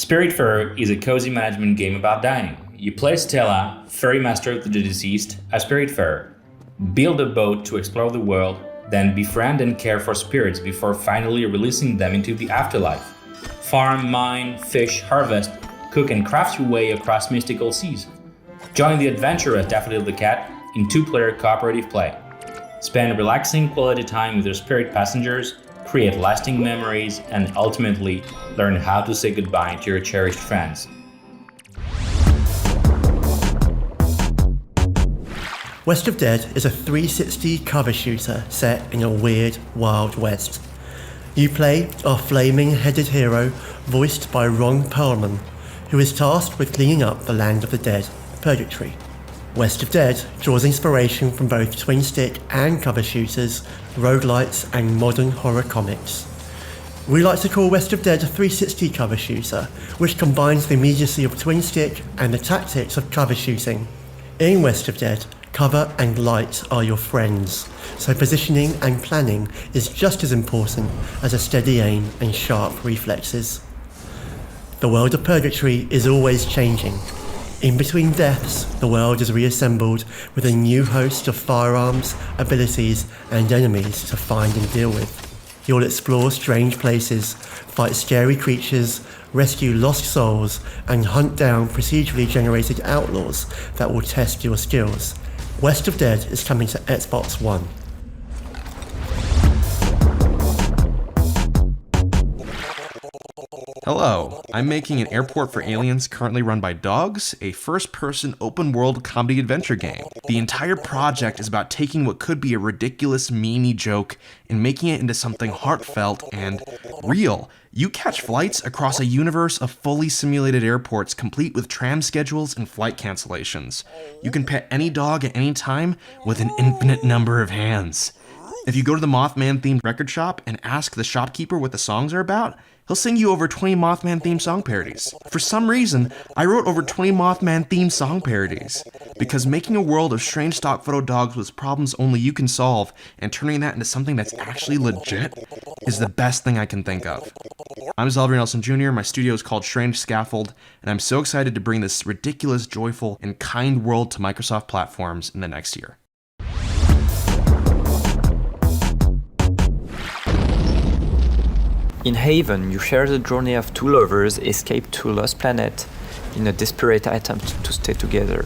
Spiritfur is a cozy management game about dying. You play Stella, fairy master of the deceased, as Spiritfur. Build a boat to explore the world, then befriend and care for spirits before finally releasing them into the afterlife. Farm, mine, fish, harvest, cook and craft your way across mystical seas. Join the adventure as Daffodil the Cat in 2-player cooperative play. Spend relaxing quality time with your spirit passengers, create lasting memories, and ultimately learn how to say goodbye to your cherished friends. West of Dead is a 360 cover shooter set in a weird, wild west. You play our flaming-headed hero, voiced by Ron Perlman, who is tasked with cleaning up the land of the dead, Purgatory. West of Dead draws inspiration from both twin-stick and cover shooters, roguelites, and modern horror comics. We like to call West of Dead a 360 cover shooter, which combines the immediacy of twin-stick and the tactics of cover shooting. In West of Dead, cover and light are your friends, so positioning and planning is just as important as a steady aim and sharp reflexes. The world of Purgatory is always changing. In between deaths, the world is reassembled with a new host of firearms, abilities, and enemies to find and deal with. You'll explore strange places, fight scary creatures, rescue lost souls, and hunt down procedurally generated outlaws that will test your skills. West of Dead is coming to Xbox One. Hello, I'm making an Airport for Aliens currently run by dogs, a first-person open-world comedy adventure game. The entire project is about taking what could be a ridiculous, memey joke and making it into something heartfelt and real. You catch flights across a universe of fully simulated airports complete with tram schedules and flight cancellations. You can pet any dog at any time with an infinite number of hands. If you go to the Mothman-themed record shop and ask the shopkeeper what the songs are about, he'll sing you over 20 Mothman-themed song parodies. For some reason, I wrote over 20 Mothman-themed song parodies, because making a world of strange stock photo dogs with problems only you can solve and turning that into something that's actually legit is the best thing I can think of. I'm Xavier Nelson Jr., my studio is called Strange Scaffold, and I'm so excited to bring this ridiculous, joyful, and kind world to Microsoft platforms in the next year. In Haven, you share the journey of two lovers escaped to a lost planet in a desperate attempt to stay together.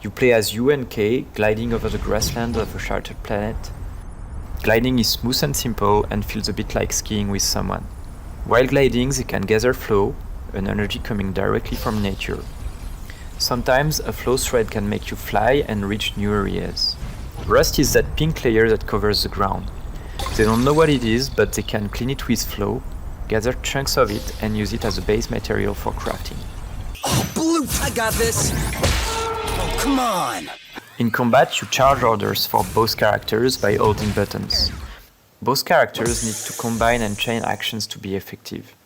You play as U and K, gliding over the grassland of a sheltered planet. Gliding is smooth and simple and feels a bit like skiing with someone. While gliding, they can gather flow, an energy coming directly from nature. Sometimes a flow thread can make you fly and reach new areas. Rust is that pink layer that covers the ground. They don't know what it is, but they can clean it with flow, gather chunks of it, and use it as a base material for crafting. Oh, Blue, I got this! Oh, come on! In combat, you charge orders for both characters by holding buttons. Both characters need to combine and chain actions to be effective.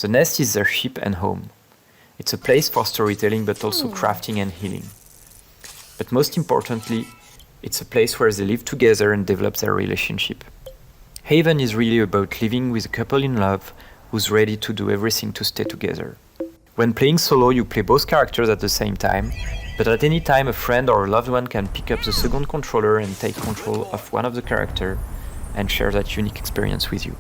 The nest is their ship and home. It's a place for storytelling, but also crafting and healing. But most importantly, it's a place where they live together and develop their relationship. Haven is really about living with a couple in love who's ready to do everything to stay together. When playing solo, you play both characters at the same time, but at any time a friend or a loved one can pick up the second controller and take control of one of the characters and share that unique experience with you.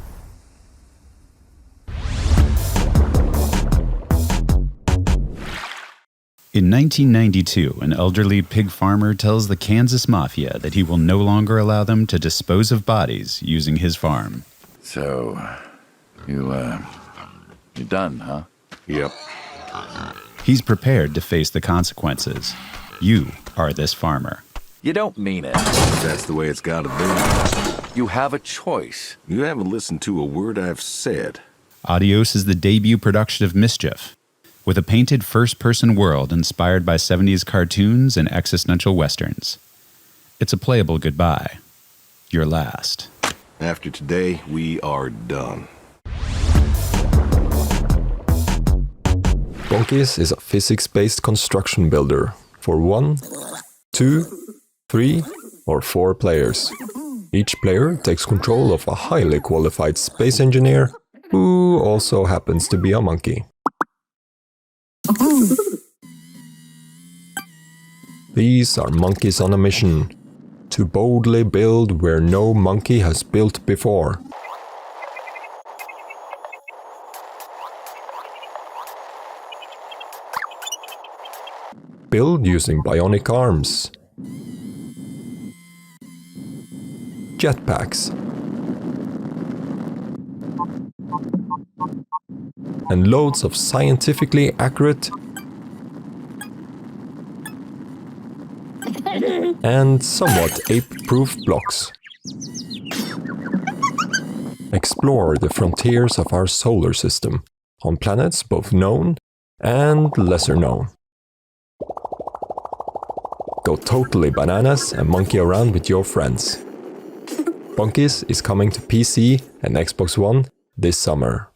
In 1992, an elderly pig farmer tells the Kansas Mafia that he will no longer allow them to dispose of bodies using his farm. So, you're done, huh? Yep. He's prepared to face the consequences. You are this farmer. You don't mean it. That's the way it's gotta be. You have a choice. You haven't listened to a word I've said. Adios is the debut production of Mischief, with a painted first-person world inspired by 70s cartoons and existential westerns. It's a playable goodbye. Your last. After today, we are done. Bonkies is a physics-based construction builder for 1, 2, 3, or 4 players. Each player takes control of a highly qualified space engineer who also happens to be a monkey. These are monkeys on a mission to boldly build where no monkey has built before. Build using bionic arms, jetpacks, and loads of scientifically accurate and somewhat ape-proof blocks. Explore the frontiers of our solar system on planets both known and lesser known. Go totally bananas and monkey around with your friends. Bunkies is coming to PC and Xbox One this summer.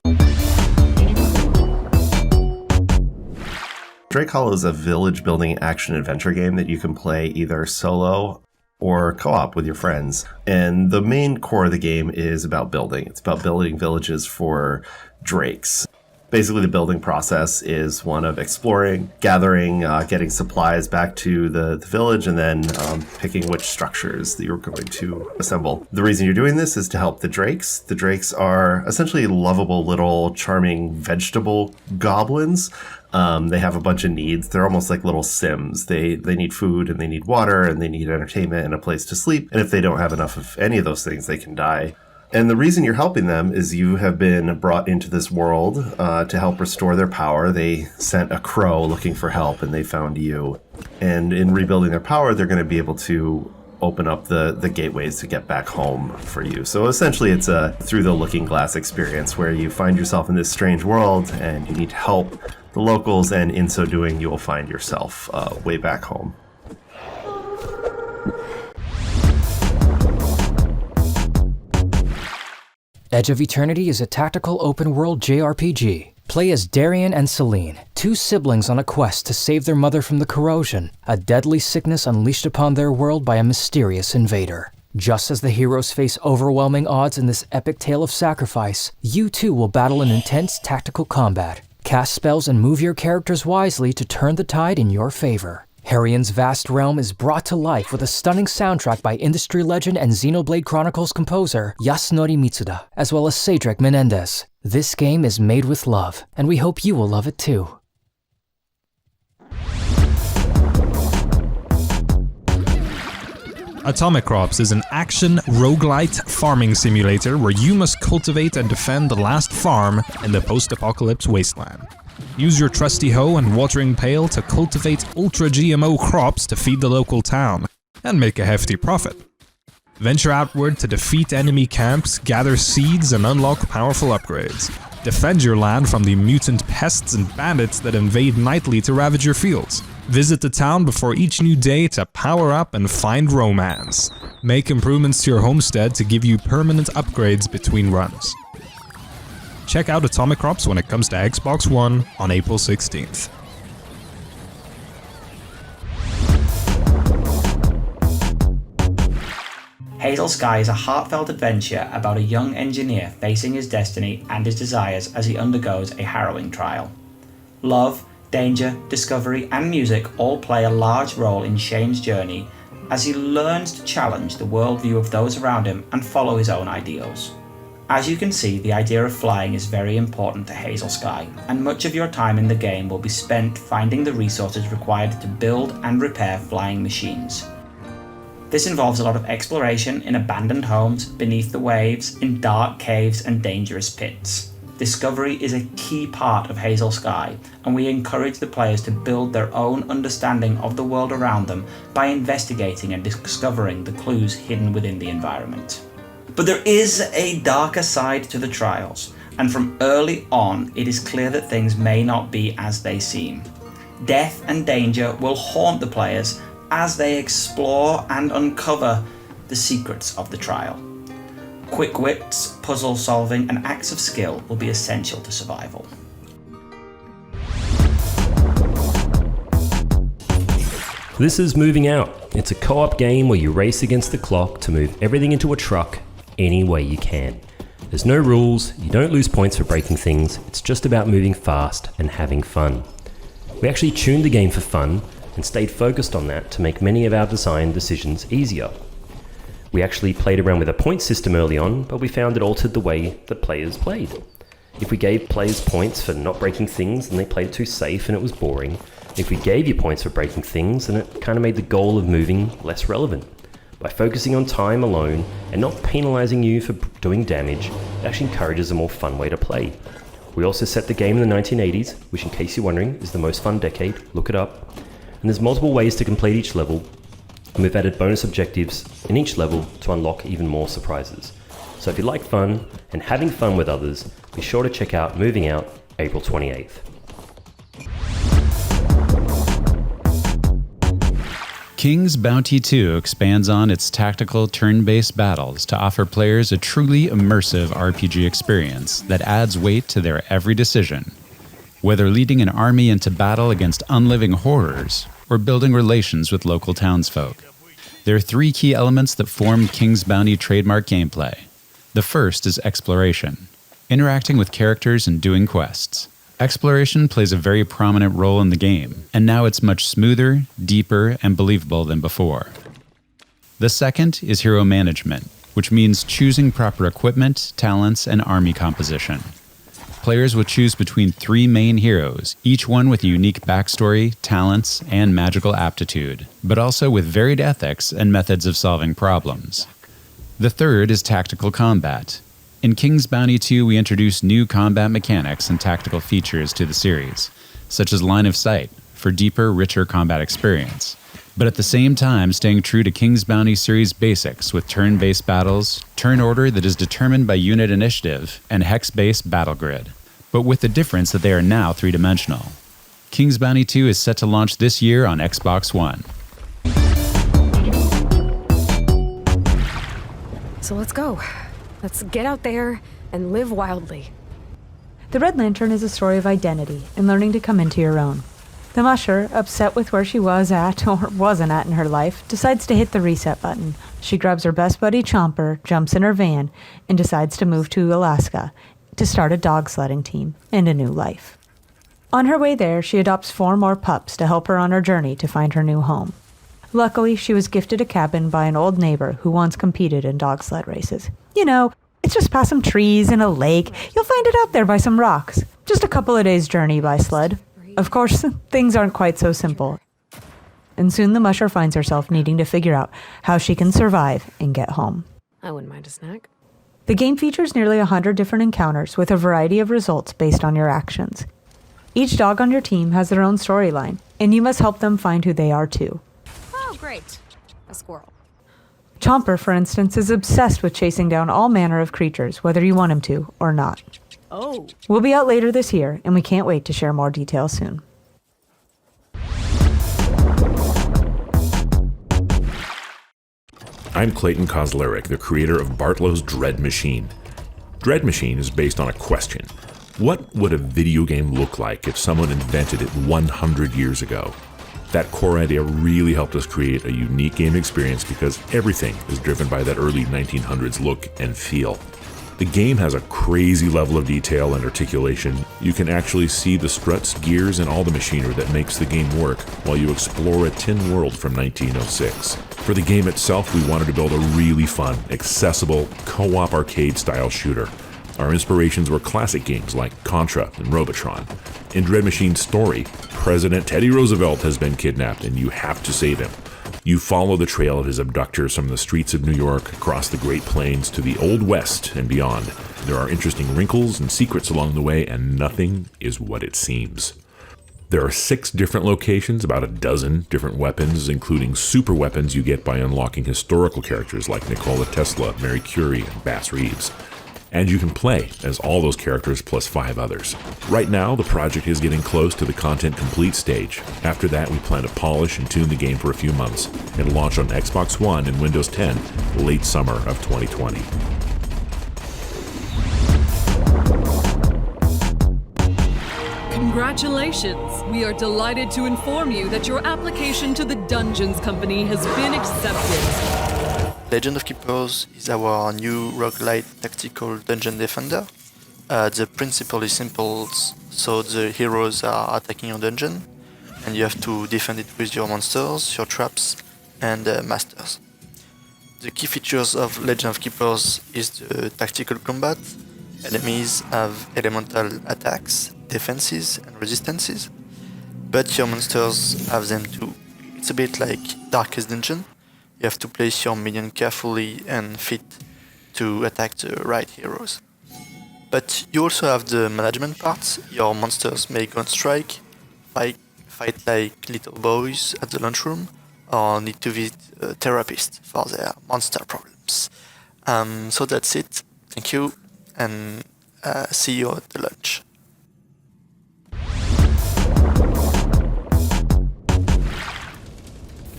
Drake Hollow is a village building action adventure game that you can play either solo or co-op with your friends. And the main core of the game is about building. It's about building villages for drakes. Basically, the building process is one of exploring, gathering, getting supplies back to the village, and then picking which structures that you're going to assemble. The reason you're doing this is to help the drakes. The drakes are essentially lovable little charming vegetable goblins. They have a bunch of needs. They're almost like little Sims. They need food, and they need water, and they need entertainment and a place to sleep. And if they don't have enough of any of those things, they can die. And the reason you're helping them is you have been brought into this world to help restore their power. They sent a crow looking for help, and they found you. And in rebuilding their power, they're going to be able to open up the gateways to get back home for you. So essentially, it's a through the looking glass experience where you find yourself in this strange world, and you need to help the locals, and in so doing, you will find yourself way back home. Edge of Eternity is a tactical open-world JRPG. Play as Darian and Celine, two siblings on a quest to save their mother from the corrosion, a deadly sickness unleashed upon their world by a mysterious invader. Just as the heroes face overwhelming odds in this epic tale of sacrifice, you too will battle in intense tactical combat. Cast spells and move your characters wisely to turn the tide in your favor. Harion's vast realm is brought to life with a stunning soundtrack by industry legend and Xenoblade Chronicles composer Yasunori Mitsuda, as well as Cedric Menendez. This game is made with love, and we hope you will love it too. Atomic Crops is an action roguelite farming simulator where you must cultivate and defend the last farm in the post-apocalypse wasteland. Use your trusty hoe and watering pail to cultivate ultra-GMO crops to feed the local town, and make a hefty profit. Venture outward to defeat enemy camps, gather seeds, and unlock powerful upgrades. Defend your land from the mutant pests and bandits that invade nightly to ravage your fields. Visit the town before each new day to power up and find romance. Make improvements to your homestead to give you permanent upgrades between runs. Check out Atomic Crops when it comes to Xbox One on April 16th. Hazel Sky is a heartfelt adventure about a young engineer facing his destiny and his desires as he undergoes a harrowing trial. Love, danger, discovery, and music all play a large role in Shane's journey as he learns to challenge the worldview of those around him and follow his own ideals. As you can see, the idea of flying is very important to Hazel Sky, and much of your time in the game will be spent finding the resources required to build and repair flying machines. This involves a lot of exploration in abandoned homes, beneath the waves, in dark caves and dangerous pits. Discovery is a key part of Hazel Sky, and we encourage the players to build their own understanding of the world around them by investigating and discovering the clues hidden within the environment. But there is a darker side to the trials, and from early on it is clear that things may not be as they seem. Death and danger will haunt the players as they explore and uncover the secrets of the trial. Quick wits, puzzle solving, and acts of skill will be essential to survival. This is Moving Out. It's a co-op game where you race against the clock to move everything into a truck any way you can. There's no rules, you don't lose points for breaking things, it's just about moving fast and having fun. We actually tuned the game for fun and stayed focused on that to make many of our design decisions easier. We actually played around with a point system early on, but we found it altered the way that players played. If we gave players points for not breaking things, then they played too safe and it was boring. If we gave you points for breaking things, then it kind of made the goal of moving less relevant. By focusing on time alone and not penalizing you for doing damage, it actually encourages a more fun way to play. We also set the game in the 1980s, which in case you're wondering is the most fun decade, look it up. And there's multiple ways to complete each level, and we've added bonus objectives in each level to unlock even more surprises. So if you like fun and having fun with others, be sure to check out Moving Out April 28th. King's Bounty 2 expands on its tactical turn-based battles to offer players a truly immersive RPG experience that adds weight to their every decision. Whether leading an army into battle against unliving horrors or building relations with local townsfolk, there are 3 key elements that form King's Bounty trademark gameplay. The first is exploration, interacting with characters and doing quests. Exploration plays a very prominent role in the game, and now it's much smoother, deeper, and believable than before. The second is hero management, which means choosing proper equipment, talents, and army composition. Players will choose between 3 main heroes, each one with a unique backstory, talents, and magical aptitude, but also with varied ethics and methods of solving problems. The third is tactical combat. In King's Bounty 2, we introduced new combat mechanics and tactical features to the series, such as line of sight, for deeper, richer combat experience. But at the same time, staying true to King's Bounty series basics with turn-based battles, turn order that is determined by unit initiative, and hex-based battle grid. But with the difference that they are now 3-dimensional. King's Bounty 2 is set to launch this year on Xbox One. So let's go. Let's get out there and live wildly. The Red Lantern is a story of identity and learning to come into your own. The musher, upset with where she was at or wasn't at in her life, decides to hit the reset button. She grabs her best buddy Chomper, jumps in her van, and decides to move to Alaska to start a dog sledding team and a new life. On her way there, she adopts 4 more pups to help her on her journey to find her new home. Luckily, she was gifted a cabin by an old neighbor who once competed in dog sled races. You know, it's just past some trees and a lake. You'll find it out there by some rocks. Just a couple of days' journey by sled. Of course, things aren't quite so simple. And soon the musher finds herself needing to figure out how she can survive and get home. I wouldn't mind a snack. The game features nearly 100 different encounters with a variety of results based on your actions. Each dog on your team has their own storyline, and you must help them find who they are too. Oh, great. A squirrel. Chomper, for instance, is obsessed with chasing down all manner of creatures, whether you want him to or not. Oh. We'll be out later this year, and we can't wait to share more details soon. I'm Clayton Kozlerick, the creator of Bartlow's Dread Machine. Dread Machine is based on a question. What would a video game look like if someone invented it 100 years ago? That core idea really helped us create a unique game experience because everything is driven by that early 1900s look and feel. The game has a crazy level of detail and articulation. You can actually see the struts, gears, and all the machinery that makes the game work while you explore a tin world from 1906. For the game itself, we wanted to build a really fun, accessible, co-op arcade-style shooter. Our inspirations were classic games like Contra and Robotron. In Dread Machine's story, President Teddy Roosevelt has been kidnapped and you have to save him. You follow the trail of his abductors from the streets of New York, across the Great Plains to the Old West and beyond. There are interesting wrinkles and secrets along the way, and nothing is what it seems. There are 6 different locations, about a dozen different weapons, including super weapons you get by unlocking historical characters like Nikola Tesla, Mary Curie, and Bass Reeves. And you can play as all those characters plus 5 others. Right now, the project is getting close to the content complete stage. After that, we plan to polish and tune the game for a few months and launch on Xbox One and Windows 10 late summer of 2020. Congratulations! We are delighted to inform you that your application to the Dungeons Company has been accepted. Legend of Keepers is our new roguelite tactical dungeon defender. The principle is simple, so the heroes are attacking your dungeon, and you have to defend it with your monsters, your traps, and masters. The key features of Legend of Keepers is the tactical combat. Enemies have elemental attacks, defenses, and resistances, but your monsters have them too. It's a bit like Darkest Dungeon. You have to place your minion carefully and fit to attack the right heroes. But you also have the management part. Your monsters may go on strike, fight like little boys at the lunchroom, or need to visit a therapist for their monster problems. So that's it. Thank you, and see you at the lunch.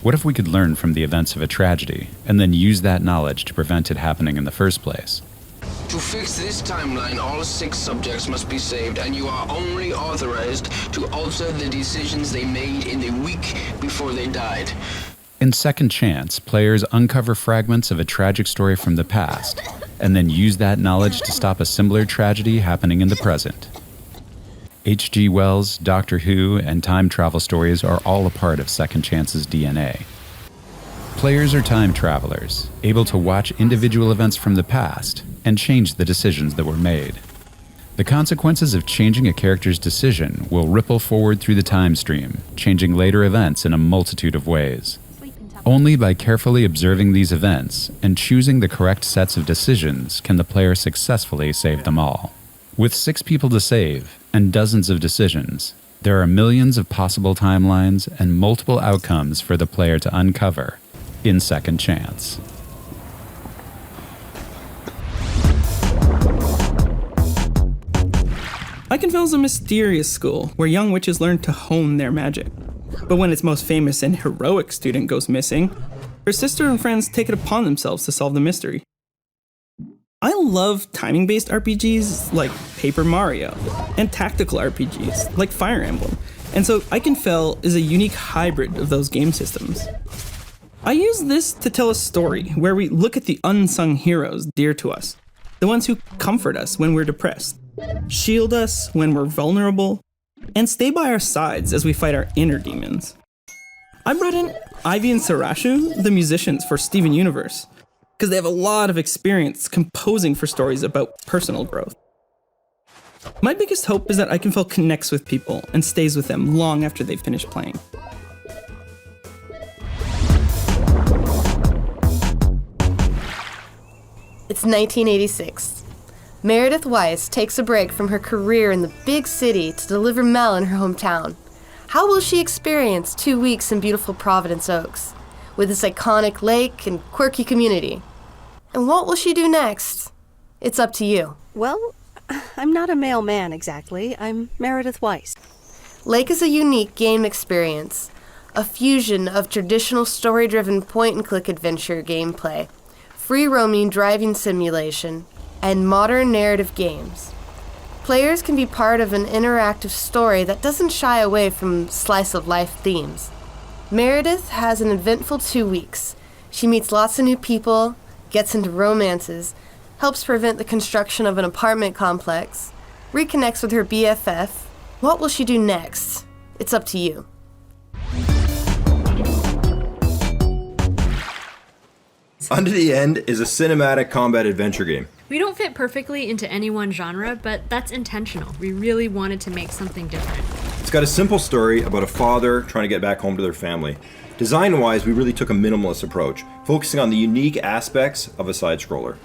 What if we could learn from the events of a tragedy, and then use that knowledge to prevent it happening in the first place? To fix this timeline, all 6 subjects must be saved, and you are only authorized to alter the decisions they made in the week before they died. In Second Chance, players uncover fragments of a tragic story from the past, and then use that knowledge to stop a similar tragedy happening in the present. H.G. Wells', Doctor Who, and time travel stories are all a part of Second Chance's DNA. Players are time travelers, able to watch individual events from the past and change the decisions that were made. The consequences of changing a character's decision will ripple forward through the time stream, changing later events in a multitude of ways. Only by carefully observing these events and choosing the correct sets of decisions can the player successfully save them all. With 6 people to save and dozens of decisions, there are millions of possible timelines and multiple outcomes for the player to uncover in Second Chance. Ikenfell is a mysterious school where young witches learn to hone their magic. But when its most famous and heroic student goes missing, her sister and friends take it upon themselves to solve the mystery. I love timing-based RPGs like Paper Mario, and tactical RPGs like Fire Emblem, and so Ikenfell is a unique hybrid of those game systems. I use this to tell a story where we look at the unsung heroes dear to us, the ones who comfort us when we're depressed, shield us when we're vulnerable, and stay by our sides as we fight our inner demons. I brought in Ivy and Sarashu, the musicians for Steven Universe, because they have a lot of experience composing for stories about personal growth. My biggest hope is that Ikenfell connects with people and stays with them long after they've finished playing. It's 1986. Meredith Weiss takes a break from her career in the big city to deliver Mel in her hometown. How will she experience 2 weeks in beautiful Providence Oaks, with its iconic lake and quirky community? And what will she do next? It's up to you. Well, I'm not a mailman exactly. I'm Meredith Weiss. Lake is a unique game experience, a fusion of traditional story-driven point-and-click adventure gameplay, free-roaming driving simulation, and modern narrative games. Players can be part of an interactive story that doesn't shy away from slice-of-life themes. Meredith has an eventful 2 weeks. She meets lots of new people, gets into romances, helps prevent the construction of an apartment complex, reconnects with her BFF. What will she do next? It's up to you. Under the End is a cinematic combat adventure game. We don't fit perfectly into any one genre, but that's intentional. We really wanted to make something different. It's got a simple story about a father trying to get back home to their family. Design-wise, we really took a minimalist approach, focusing on the unique aspects of a side-scroller.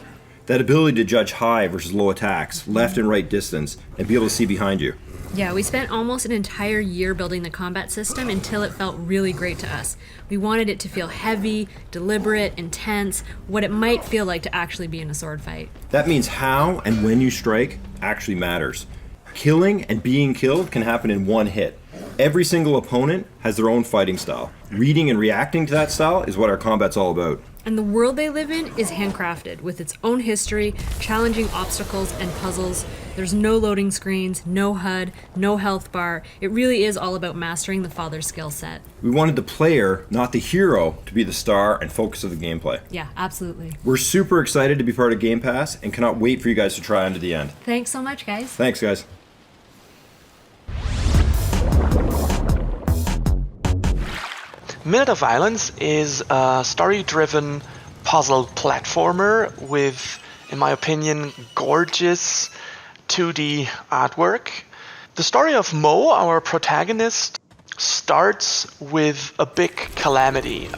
That ability to judge high versus low attacks, left and right distance, and be able to see behind you. Yeah, we spent almost an entire year building the combat system until it felt really great to us. We wanted it to feel heavy, deliberate, intense, what it might feel like to actually be in a sword fight. That means how and when you strike actually matters. Killing and being killed can happen in one hit. Every single opponent has their own fighting style. Reading and reacting to that style is what our combat's all about. And the world they live in is handcrafted, with its own history, challenging obstacles and puzzles. There's no loading screens, no HUD, no health bar. It really is all about mastering the father's skill set. We wanted the player, not the hero, to be the star and focus of the gameplay. Yeah, absolutely. We're super excited to be part of Game Pass and cannot wait for you guys to try unto the end. Thanks so much, guys. Thanks, guys. Minute of Violence is a story-driven puzzle platformer with, in my opinion, gorgeous 2D artwork. The story of Mo, our protagonist, starts with a big calamity.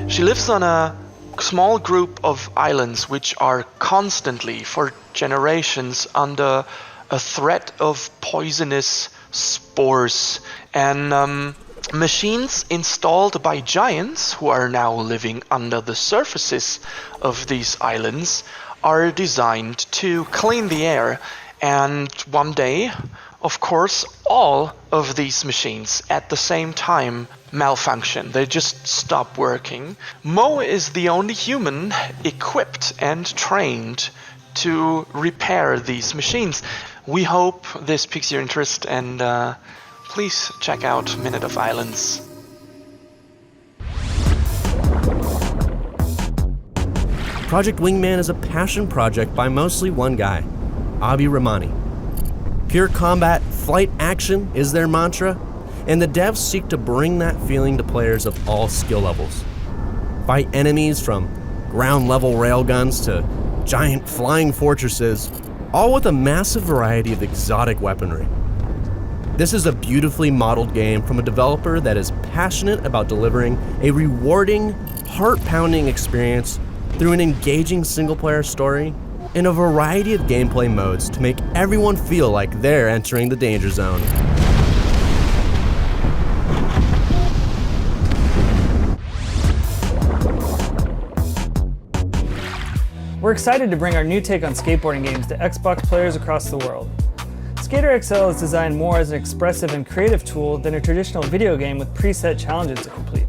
She lives on a small group of islands which are constantly, for generations, under a threat of poisonous spores and machines installed by giants who are now living under the surfaces of these islands are designed to clean the air. And one day, of course, all of these machines at the same time malfunction. They just stop working. Mo is the only human equipped and trained to repair these machines. We hope this piques your interest, and please check out Minute of Violence. Project Wingman is a passion project by mostly one guy, Abi Rahmani. Pure combat, flight action is their mantra, and the devs seek to bring that feeling to players of all skill levels. Fight enemies from ground-level railguns to giant flying fortresses, all with a massive variety of exotic weaponry. This is a beautifully modeled game from a developer that is passionate about delivering a rewarding, heart-pounding experience through an engaging single-player story and a variety of gameplay modes to make everyone feel like they're entering the danger zone. We're excited to bring our new take on skateboarding games to Xbox players across the world. Skater XL is designed more as an expressive and creative tool than a traditional video game with preset challenges to complete.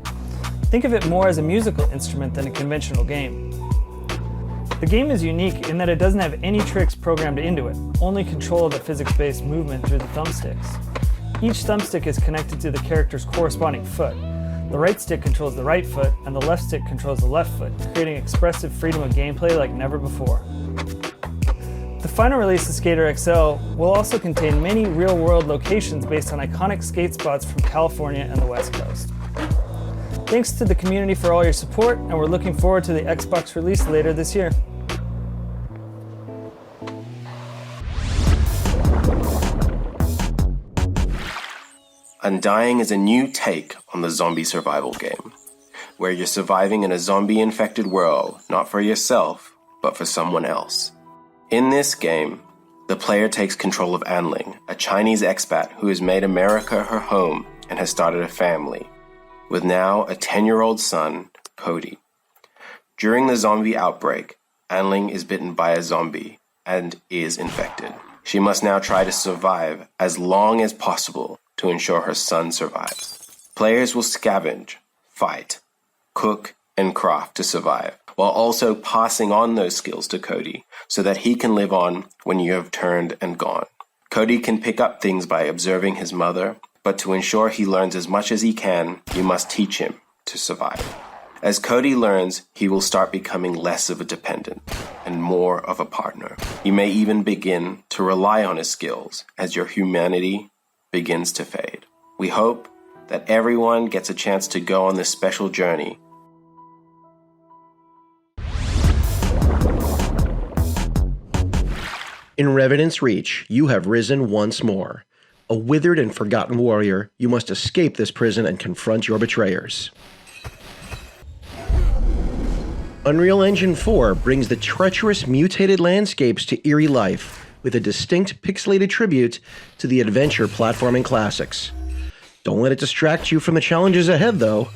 Think of it more as a musical instrument than a conventional game. The game is unique in that it doesn't have any tricks programmed into it, only control of the physics-based movement through the thumbsticks. Each thumbstick is connected to the character's corresponding foot. The right stick controls the right foot, and the left stick controls the left foot, creating expressive freedom of gameplay like never before. The final release of Skater XL will also contain many real-world locations based on iconic skate spots from California and the West Coast. Thanks to the community for all your support, and we're looking forward to the Xbox release later this year. Undying is a new take on the zombie survival game, where you're surviving in a zombie-infected world, not for yourself, but for someone else. In this game, the player takes control of Anling, a Chinese expat who has made America her home and has started a family, with now a 10-year-old son, Cody. During the zombie outbreak, Anling is bitten by a zombie and is infected. She must now try to survive as long as possible to ensure her son survives. Players will scavenge, fight, cook, and craft to survive, while also passing on those skills to Cody so that he can live on when you have turned and gone. Cody can pick up things by observing his mother, but to ensure he learns as much as he can, you must teach him to survive. As Cody learns, he will start becoming less of a dependent and more of a partner. You may even begin to rely on his skills as your humanity begins to fade. We hope that everyone gets a chance to go on this special journey. In Revenants Reach, you have risen once more. A withered and forgotten warrior, you must escape this prison and confront your betrayers. Unreal Engine 4 brings the treacherous, mutated landscapes to eerie life, with a distinct pixelated tribute to the adventure platforming classics. Don't let it distract you from the challenges ahead, though.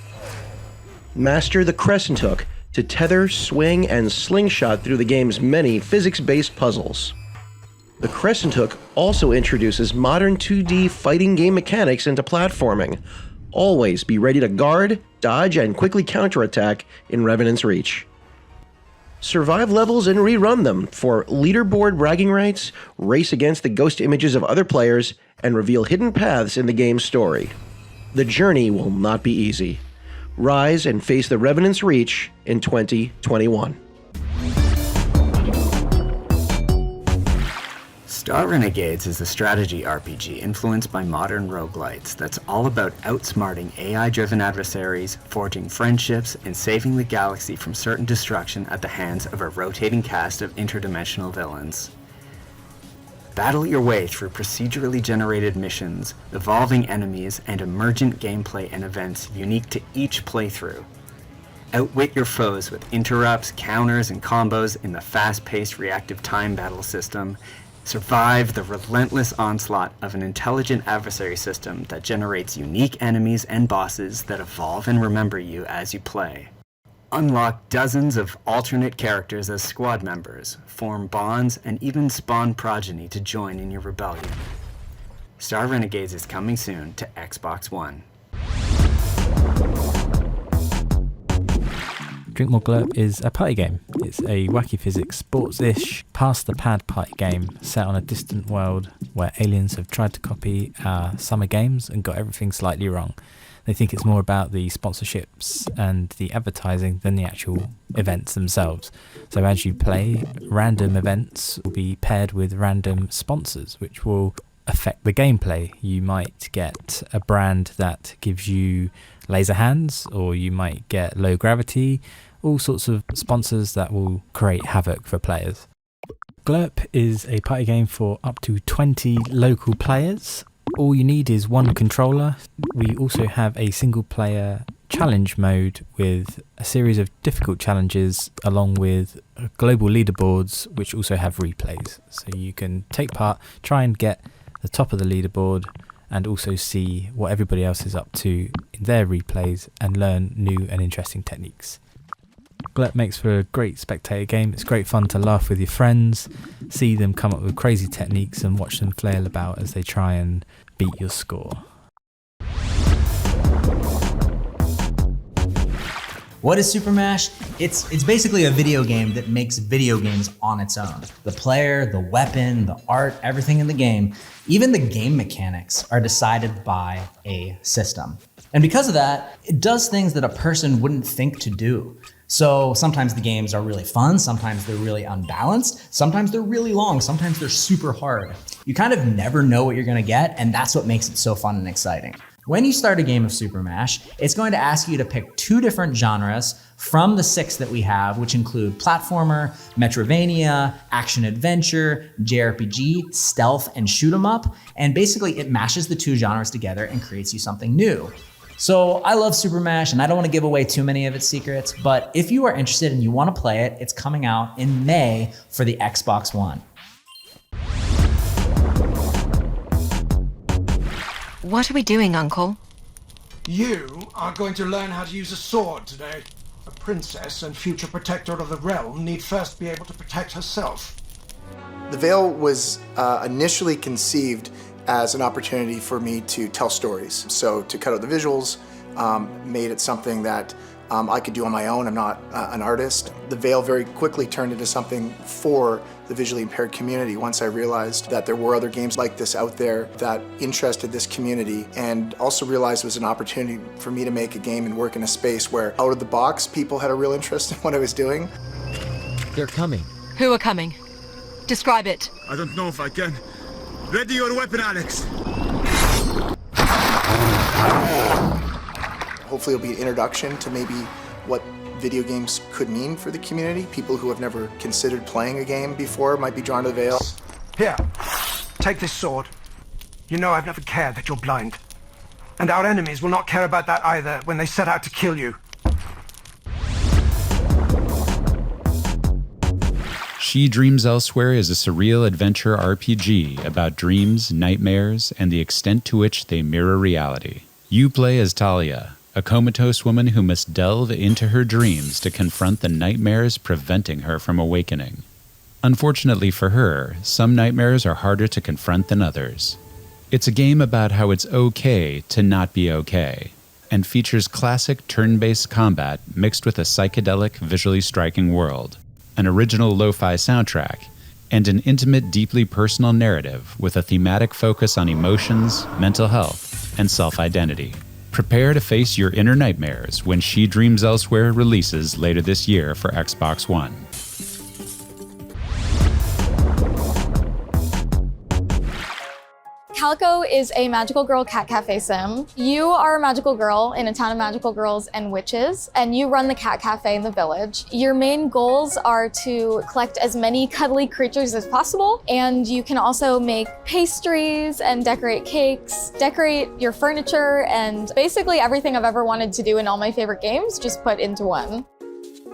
Master the Crescent Hook to tether, swing, and slingshot through the game's many physics-based puzzles. The Crescent Hook also introduces modern 2D fighting game mechanics into platforming. Always be ready to guard, dodge, and quickly counterattack in Revenants Reach. Survive levels and rerun them for leaderboard bragging rights, race against the ghost images of other players, and reveal hidden paths in the game's story. The journey will not be easy. Rise and face the Revenants Reach in 2021. Star Renegades is a strategy RPG influenced by modern roguelites that's all about outsmarting AI-driven adversaries, forging friendships, and saving the galaxy from certain destruction at the hands of a rotating cast of interdimensional villains. Battle your way through procedurally generated missions, evolving enemies, and emergent gameplay and events unique to each playthrough. Outwit your foes with interrupts, counters, and combos in the fast-paced reactive time battle system. Survive the relentless onslaught of an intelligent adversary system that generates unique enemies and bosses that evolve and remember you as you play. Unlock dozens of alternate characters as squad members, form bonds, and even spawn progeny to join in your rebellion. Star Renegades is coming soon to Xbox One. Drink More Blurp is a party game. It's a wacky physics, sports-ish, pass-the-pad party game set on a distant world where aliens have tried to copy our summer games and got everything slightly wrong. They think it's more about the sponsorships and the advertising than the actual events themselves. So as you play, random events will be paired with random sponsors, which will affect the gameplay. You might get a brand that gives you laser hands, or you might get low gravity, all sorts of sponsors that will create havoc for players. Blurp is a party game for up to 20 local players. All you need is one controller. We also have a single player challenge mode with a series of difficult challenges along with global leaderboards which also have replays. So you can take part, try and get the top of the leaderboard, and also see what everybody else is up to in their replays and learn new and interesting techniques. Blurp makes for a great spectator game. It's great fun to laugh with your friends, see them come up with crazy techniques and watch them flail about as they try and beat your score. What is Super Mash? It's basically a video game that makes video games on its own. The player, the weapon, the art, everything in the game, even the game mechanics are decided by a system. And because of that, it does things that a person wouldn't think to do. So sometimes the games are really fun, sometimes they're really unbalanced, sometimes they're really long, sometimes they're super hard. You kind of never know what you're gonna get, and that's what makes it so fun and exciting. When you start a game of Super Mash, it's going to ask you to pick 2 different genres from the 6 that we have, which include platformer, Metroidvania, action-adventure, JRPG, stealth, and shoot 'em up. And basically it mashes the 2 genres together and creates you something new. So I love Super Mash, and I don't want to give away too many of its secrets, but if you are interested and you want to play it, it's coming out in May for the Xbox One. What are we doing, Uncle? You are going to learn how to use a sword today. A princess and future protector of the realm need first be able to protect herself. The Veil was initially conceived as an opportunity for me to tell stories. So to cut out the visuals made it something that I could do on my own. I'm not an artist. The Veil very quickly turned into something for the visually impaired community once I realized that there were other games like this out there that interested this community, and also realized it was an opportunity for me to make a game and work in a space where out of the box people had a real interest in what I was doing. They're coming. Who are coming? Describe it. I don't know if I can. Ready your weapon, Alex. Hopefully it'll be an introduction to maybe what video games could mean for the community. People who have never considered playing a game before might be drawn to the Veil. Here, take this sword. You know I've never cared that you're blind. And our enemies will not care about that either when they set out to kill you. She Dreams Elsewhere is a surreal adventure RPG about dreams, nightmares, and the extent to which they mirror reality. You play as Talia, a comatose woman who must delve into her dreams to confront the nightmares preventing her from awakening. Unfortunately for her, some nightmares are harder to confront than others. It's a game about how it's okay to not be okay, and features classic turn-based combat mixed with a psychedelic, visually striking world. an original lo-fi soundtrack, and an intimate, deeply personal narrative with a thematic focus on emotions, mental health, and self-identity. Prepare to face your inner nightmares when She Dreams Elsewhere releases later this year for Xbox One. Calico is a magical girl cat cafe sim. You are a magical girl in a town of magical girls and witches, and you run the cat cafe in the village. Your main goals are to collect as many cuddly creatures as possible, and you can also make pastries and decorate cakes, decorate your furniture, and basically everything I've ever wanted to do in all my favorite games, just put into one.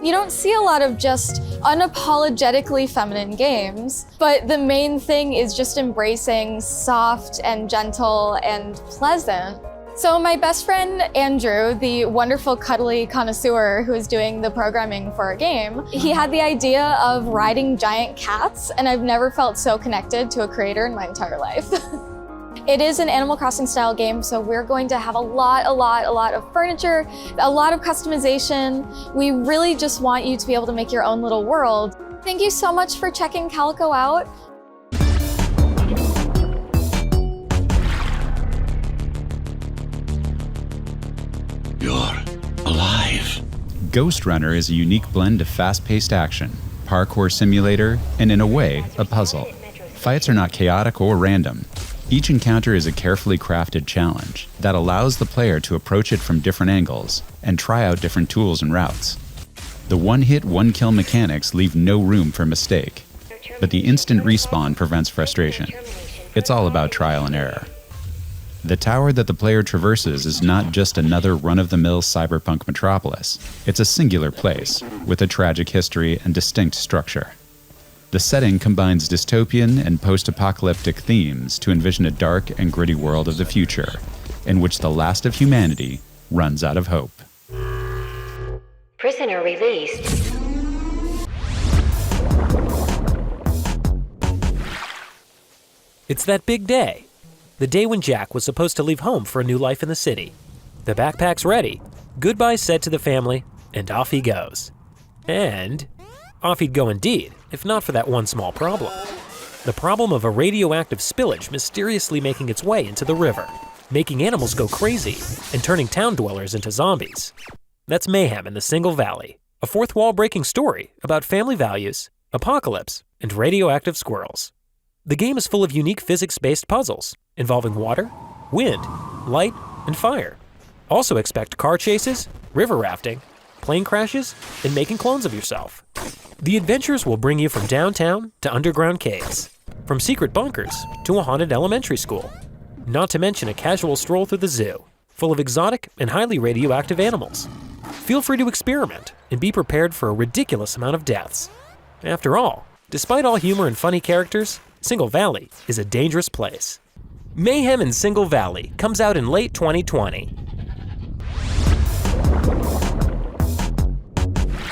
You don't see a lot of just unapologetically feminine games, but the main thing is just embracing soft and gentle and pleasant. So my best friend, Andrew, the wonderful cuddly connoisseur who is doing the programming for our game, he had the idea of riding giant cats, and I've never felt so connected to a creator in my entire life. It is an Animal Crossing style game, so we're going to have a lot of furniture, a lot of customization. We really just want you to be able to make your own little world. Thank you so much for checking Calico out. You're alive. Ghostrunner is a unique blend of fast-paced action, parkour simulator, and in a way, a puzzle. Fights are not chaotic or random. Each encounter is a carefully crafted challenge that allows the player to approach it from different angles and try out different tools and routes. The one-hit, one-kill mechanics leave no room for mistake, but the instant respawn prevents frustration. It's all about trial and error. The tower that the player traverses is not just another run-of-the-mill cyberpunk metropolis. It's a singular place with a tragic history and distinct structure. The setting combines dystopian and post-apocalyptic themes to envision a dark and gritty world of the future, in which the last of humanity runs out of hope. Prisoner released. It's that big day. The day when Jack was supposed to leave home for a new life in the city. The backpack's ready, goodbyes said to the family, and off he goes. And off he'd go indeed, if not for that one small problem. The problem of a radioactive spillage mysteriously making its way into the river, making animals go crazy, and turning town dwellers into zombies. That's Mayhem in the Single Valley, a fourth wall breaking story about family values, apocalypse, and radioactive squirrels. The game is full of unique physics-based puzzles involving water, wind, light, and fire. Also expect car chases, river rafting, plane crashes, and making clones of yourself. The adventures will bring you from downtown to underground caves, from secret bunkers to a haunted elementary school, not to mention a casual stroll through the zoo, full of exotic and highly radioactive animals. Feel free to experiment and be prepared for a ridiculous amount of deaths. After all, despite all humor and funny characters, Single Valley is a dangerous place. Mayhem in Single Valley comes out in late 2020.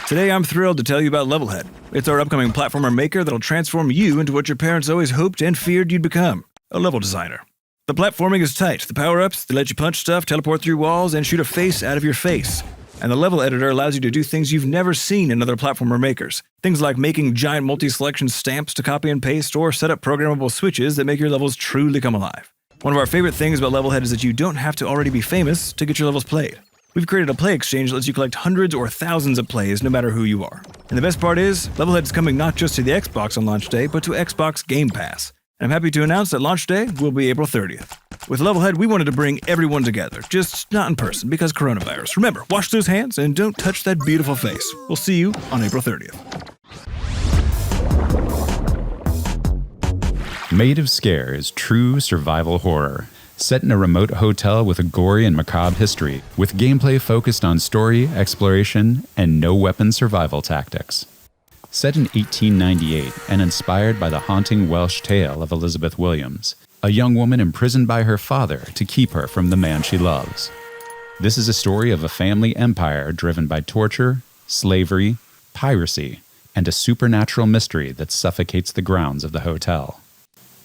Today I'm thrilled to tell you about Levelhead. It's our upcoming platformer maker that'll transform you into what your parents always hoped and feared you'd become, a level designer. The platforming is tight. The power-ups, they let you punch stuff, teleport through walls, and shoot a face out of your face. And the level editor allows you to do things you've never seen in other platformer makers. Things like making giant multi-selection stamps to copy and paste, or set up programmable switches that make your levels truly come alive. One of our favorite things about Levelhead is that you don't have to already be famous to get your levels played. We've created a play exchange that lets you collect hundreds or thousands of plays no matter who you are. And the best part is, Levelhead's coming not just to the Xbox on launch day, but to Xbox Game Pass. And I'm happy to announce that launch day will be April 30th. With Levelhead, we wanted to bring everyone together, just not in person because coronavirus. Remember, wash those hands and don't touch that beautiful face. We'll see you on April 30th. Made of Scare is true survival horror. Set in a remote hotel with a gory and macabre history, with gameplay focused on story, exploration, and no-weapon survival tactics. Set in 1898 and inspired by the haunting Welsh tale of Elizabeth Williams, a young woman imprisoned by her father to keep her from the man she loves. This is a story of a family empire driven by torture, slavery, piracy, and a supernatural mystery that suffocates the grounds of the hotel.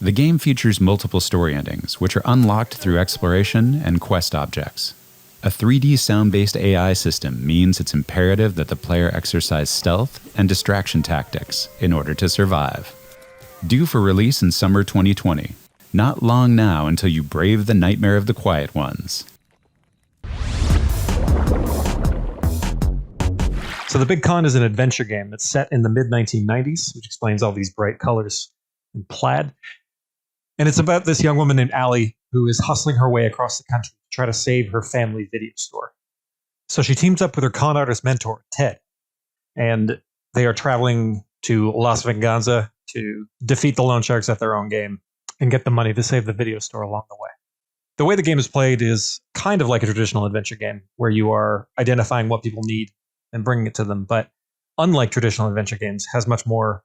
The game features multiple story endings, which are unlocked through exploration and quest objects. A 3D sound-based AI system means it's imperative that the player exercise stealth and distraction tactics in order to survive. Due for release in summer 2020. Not long now until you brave the nightmare of the quiet ones. So The Big Con is an adventure game that's set in the mid-1990s, which explains all these bright colors and plaid. And it's about this young woman named Allie who is hustling her way across the country to try to save her family video store. So she teams up with her con artist mentor, Ted, and they are traveling to Las Venganza to defeat the loan sharks at their own game and get the money to save the video store along the way. The way the game is played is kind of like a traditional adventure game where you are identifying what people need and bringing it to them, but unlike traditional adventure games, has much more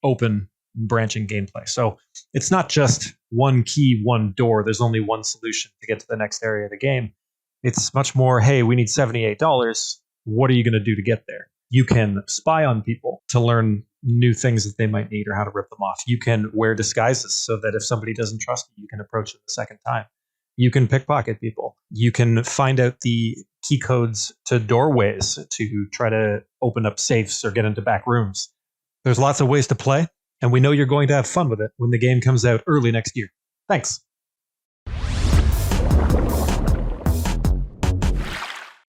open, branching gameplay. So it's not just one key, one door. There's only one solution to get to the next area of the game. It's much more, hey, we need $78. What are you going to do to get there? You can spy on people to learn new things that they might need or how to rip them off. You can wear disguises so that if somebody doesn't trust you, you can approach them the second time. You can pickpocket people. You can find out the key codes to doorways to try to open up safes or get into back rooms. There's lots of ways to play, and we know you're going to have fun with it when the game comes out early next year. Thanks.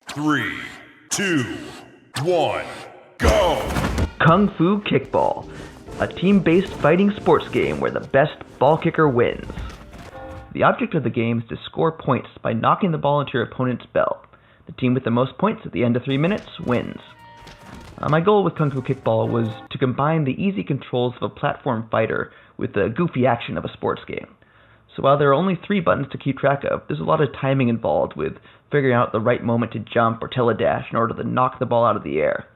3, 2, 1, go! Kung Fu Kickball, a team-based fighting sports game where the best ball kicker wins. The object of the game is to score points by knocking the ball into your opponent's belt. The team with the most points at the end of 3 minutes wins. My goal with Kung Fu Kickball was to combine the easy controls of a platform fighter with the goofy action of a sports game. So while there are only 3 buttons to keep track of, there's a lot of timing involved with figuring out the right moment to jump or teledash in order to knock the ball out of the air.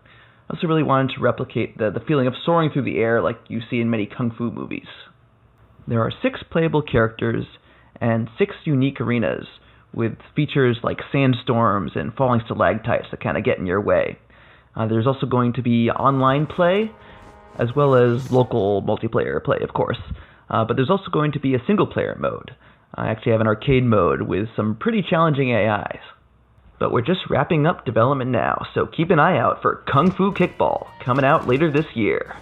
I also really wanted to replicate the feeling of soaring through the air like you see in many Kung Fu movies. There are 6 playable characters and 6 unique arenas with features like sandstorms and falling stalactites that kind of get in your way. There's also going to be online play, as well as local multiplayer play, of course. But there's also going to be a single-player mode. I actually have an arcade mode with some pretty challenging AIs. But we're just wrapping up development now, so keep an eye out for Kung Fu Kickball, coming out later this year.